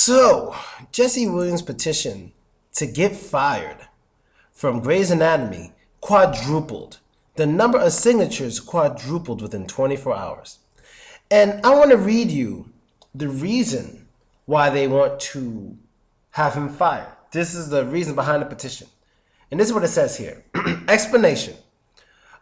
So, Jesse Williams' petition to get fired from Grey's Anatomy quadrupled. The number of signatures quadrupled within 24 hours. And I want to read you the reason why they want to have him fired. This is the reason behind the petition. And this is what it says here. Explanation.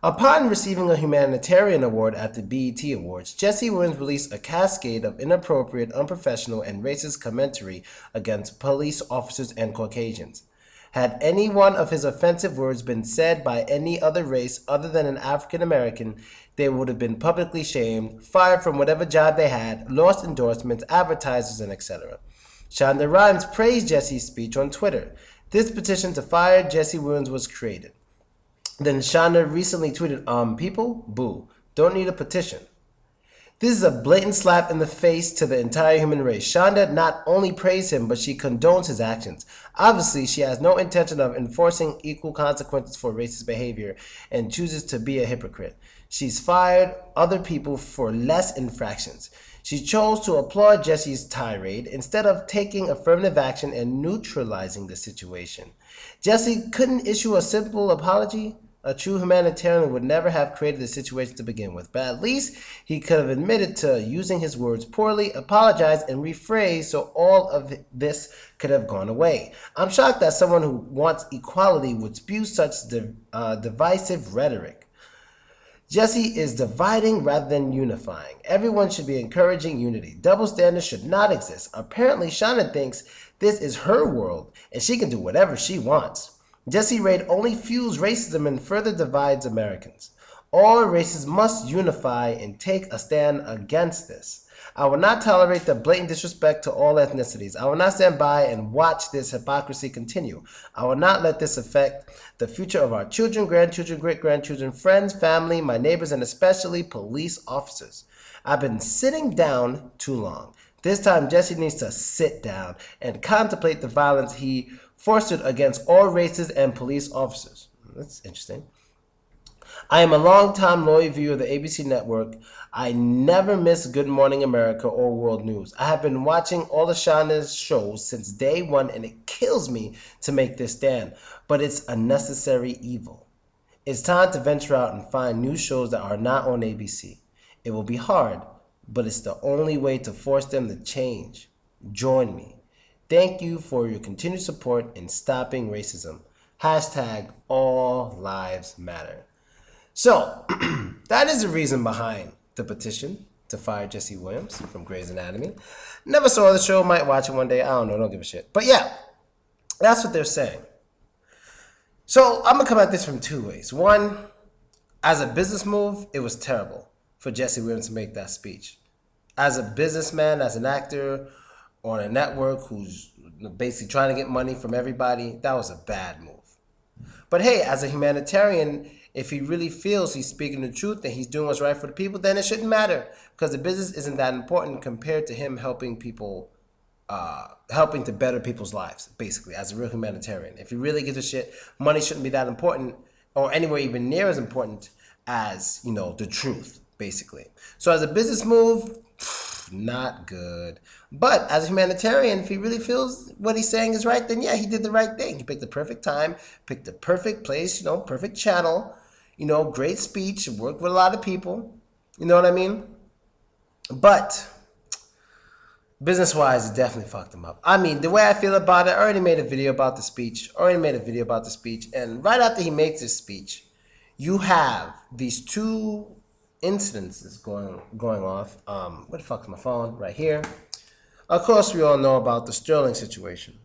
Upon receiving a humanitarian award at the BET Awards, Jesse Williams released a cascade of inappropriate, unprofessional, and racist commentary against police officers and Caucasians. Had any one of his offensive words been said by any other race other than an African American, they would have been publicly shamed, fired from whatever job they had, lost endorsements, advertisers, and etc. Shonda Rhimes praised Jesse's speech on Twitter. This petition to fire Jesse Williams was created. Then Shonda recently tweeted, people, boo, don't need a petition. This is a blatant slap in the face to the entire human race. Shonda not only praised him, but she condones his actions. Obviously, she has no intention of enforcing equal consequences for racist behavior and chooses to be a hypocrite. She's fired other people for less infractions. She chose to applaud Jesse's tirade instead of taking affirmative action and neutralizing the situation. Jesse couldn't issue a simple apology. A true humanitarian would never have created the situation to begin with, but at least he could have admitted to using his words poorly, apologized, and rephrased so all of this could have gone away. I'm shocked that someone who wants equality would spew such divisive rhetoric. Jesse is dividing rather than unifying. Everyone should be encouraging unity. Double standards should not exist. Apparently, Shonda thinks this is her world, and she can do whatever she wants. Jesse raid only fuels racism and further divides Americans. All races must unify and take a stand against this. I will not tolerate the blatant disrespect to all ethnicities. I will not stand by and watch this hypocrisy continue. I will not let this affect the future of our children, grandchildren, great-grandchildren, friends, family, my neighbors, and especially police officers. I've been sitting down too long. This time, Jesse needs to sit down and contemplate the violence he fostered against all races and police officers. That's interesting. I am a long-time loyal viewer of the ABC network. I never miss Good Morning America or World News. I have been watching all of Shonda's shows since day one, and it kills me to make this stand, but it's a necessary evil. It's time to venture out and find new shows that are not on ABC. It will be hard, but it's the only way to force them to change. Join me. Thank you for your continued support in stopping racism. Hashtag all lives matter. So, that is the reason behind the petition to fire Jesse Williams from Grey's Anatomy. Never saw the show, might watch it one day. I don't know, don't give a shit. But yeah, that's what they're saying. So, I'm going to come at this from two ways. One, as a business move, it was terrible for Jesse Williams to make that speech. As a businessman, as an actor on a network who's basically trying to get money from everybody, that was a bad move. But hey, as a humanitarian, if he really feels he's speaking the truth and he's doing what's right for the people, then it shouldn't matter, because the business isn't that important compared to him helping people, helping to better people's lives, basically, as a real humanitarian. If he really gives a shit, money shouldn't be that important or anywhere even near as important as, the truth, basically. So as a business move, not good. But as a humanitarian, if he really feels what he's saying is right, then yeah, he did the right thing. He picked the perfect time, picked the perfect place, perfect channel, great speech, worked with a lot of people. You know what I mean? But business-wise, it definitely fucked him up. I mean, the way I feel about it, I already made a video about the speech. And right after he makes his speech, you have these two incidences going off. Where the fuck is my phone? Right here. Of course, we all know about the Sterling situation.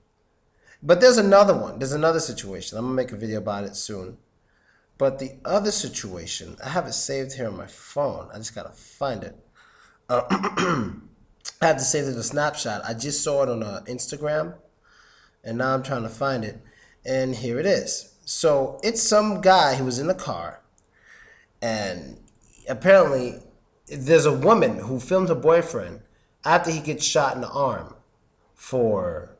But there's another one. There's another situation. I'm going to make a video about it soon. But the other situation, I have it saved here on my phone. I just got to find it. I had to save it as a snapshot. I just saw it on Instagram. And now I'm trying to find it. And here it is. So it's some guy who was in the car. And apparently, there's a woman who filmed her boyfriend after he gets shot in the arm for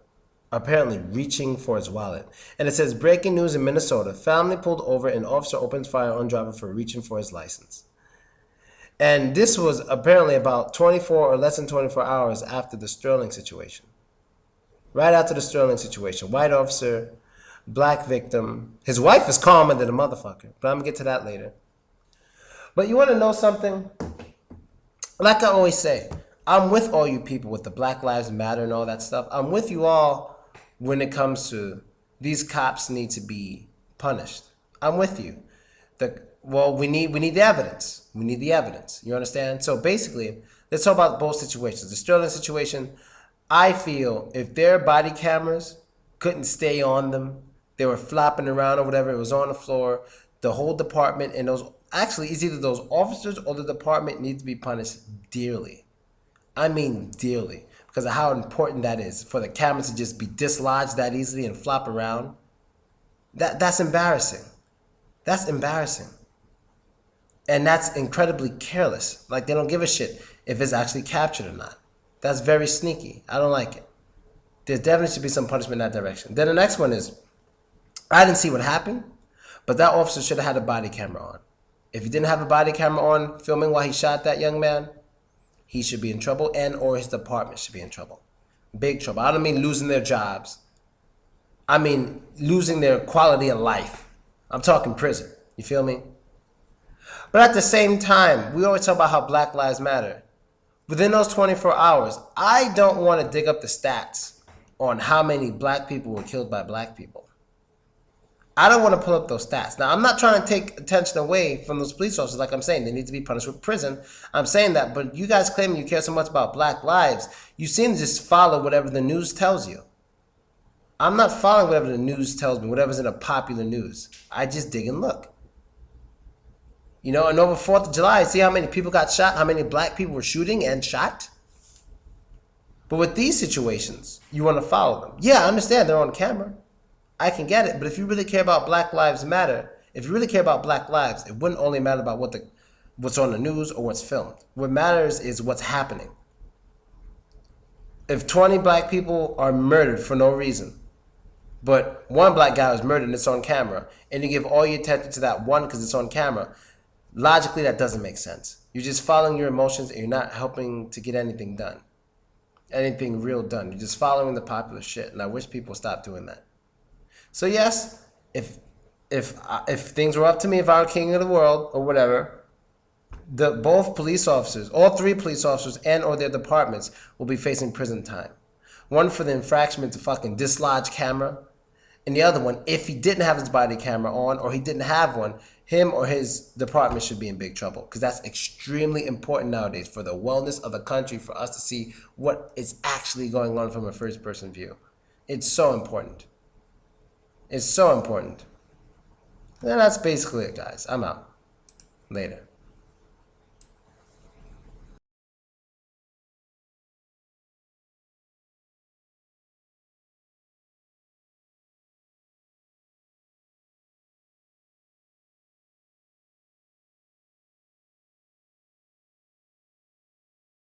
apparently reaching for his wallet. And it says, breaking news in Minnesota, family pulled over and officer opens fire on driver for reaching for his license. And this was apparently about 24 or less than 24 hours after the Sterling situation. Right after the Sterling situation. White officer, black victim. His wife is calmer than a motherfucker, but I'm gonna get to that later. But you wanna know something? Like I always say, I'm with all you people with the Black Lives Matter and all that stuff. I'm with you all when it comes to these cops need to be punished. I'm with you. We need the evidence. We need the evidence. You understand? So basically, let's talk about both situations. The Sterling situation, I feel if their body cameras couldn't stay on them, they were flopping around or whatever, it was on the floor, the whole department and those, actually it's either those officers or the department need to be punished dearly. I mean dearly, because of how important that is for the camera to just be dislodged that easily and flop around. That's embarrassing. That's embarrassing. And that's incredibly careless. Like they don't give a shit if it's actually captured or not. That's very sneaky. I don't like it. There definitely should be some punishment in that direction. Then the next one is, I didn't see what happened, but that officer should have had a body camera on. If he didn't have a body camera on filming while he shot that young man, he should be in trouble, and or his department should be in trouble. Big trouble. I don't mean losing their jobs. I mean losing their quality of life. I'm talking prison. You feel me? But at the same time, we always talk about how Black Lives Matter. Within those 24 hours, I don't want to dig up the stats on how many black people were killed by black people. I don't want to pull up those stats. Now, I'm not trying to take attention away from those police officers. Like I'm saying, they need to be punished with prison. I'm saying that, but you guys claiming you care so much about black lives, you seem to just follow whatever the news tells you. I'm not following whatever the news tells me, whatever's in the popular news. I just dig and look. You know, and over 4th of July, see how many people got shot, how many black people were shooting and shot? But with these situations, you want to follow them. Yeah, I understand they're on camera. I can get it. But if you really care about Black Lives Matter, if you really care about black lives, it wouldn't only matter about what's on the news or what's filmed. What matters is what's happening. If 20 black people are murdered for no reason, but one black guy was murdered and it's on camera, and you give all your attention to that one because it's on camera, logically, that doesn't make sense. You're just following your emotions and you're not helping to get anything done. Anything real done. You're just following the popular shit, and I wish people stop doing that. So yes, if things were up to me, if I were king of the world or whatever, both police officers, all 3 police officers and or their departments will be facing prison time. One for the infraction to fucking dislodge camera, and the other one, if he didn't have his body camera on or he didn't have one, him or his department should be in big trouble, because that's extremely important nowadays for the wellness of the country, for us to see what is actually going on from a first-person view. It's so important. It's so important. And that's basically it, guys. I'm out. Later.